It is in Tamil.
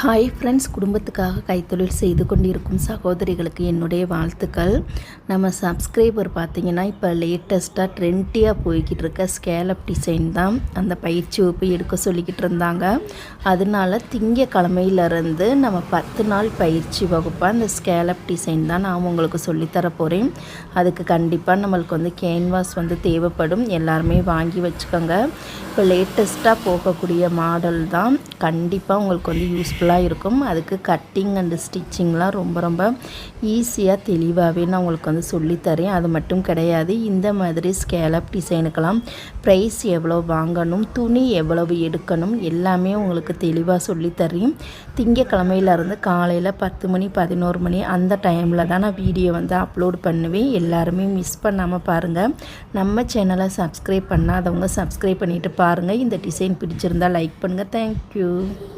ஹாய் ஃப்ரெண்ட்ஸ், குடும்பத்துக்காக கைத்தொழில் செய்து கொண்டிருக்கும் சகோதரிகளுக்கு என்னுடைய வாழ்த்துக்கள். நம்ம சப்ஸ்கிரைபர் பார்த்திங்கன்னா இப்போ லேட்டஸ்ட்டாக ட்ரெண்டியாக போய்கிட்டு இருக்க ஸ்கேலப் டிசைன் தான் அந்த பயிற்சி வகுப்பு எடுக்க சொல்லிக்கிட்டு இருந்தாங்க. அதனால திங்கக்கிழமையிலேருந்து நம்ம 10 நாள் பயிற்சி வகுப்பாக அந்த ஸ்கேலப் டிசைன் தான் நான் உங்களுக்கு சொல்லித்தர போகிறேன். அதுக்கு கண்டிப்பாக நம்மளுக்கு கேன்வாஸ் தேவைப்படும். எல்லாருமே வாங்கி வச்சுக்கோங்க. இப்போ லேட்டஸ்ட்டாக போகக்கூடிய மாடல் தான். கண்டிப்பாக உங்களுக்கு யூஸ்ஃபுல்லாக இருக்கும். அதுக்கு கட்டிங் அண்டு ஸ்டிச்சிங்லாம் ரொம்ப ஈஸியாக தெளிவாகவே நான் உங்களுக்கு சொல்லித்தரேன். அது மட்டும் கிடையாது, இந்த மாதிரி ஸ்கேலப் டிசைனுக்கெல்லாம் ப்ரைஸ் எவ்வளோ வாங்கணும், துணி எவ்வளவு எடுக்கணும், எல்லாமே உங்களுக்கு தெளிவாக சொல்லித்தரேன். திங்கக்கிழமையிலேருந்து காலையில் 10 மணி 11 மணி அந்த டைமில் தான் நான் வீடியோ அப்லோட் பண்ணுவேன். எல்லாருமே மிஸ் பண்ணாமல் பாருங்கள். நம்ம சேனலை சப்ஸ்கிரைப் பண்ணாதவங்க சப்ஸ்கிரைப் பண்ணிவிட்டு பாருங்கள். இந்த டிசைன் பிடிச்சிருந்தால் லைக் பண்ணுங்கள். தேங்க்யூ.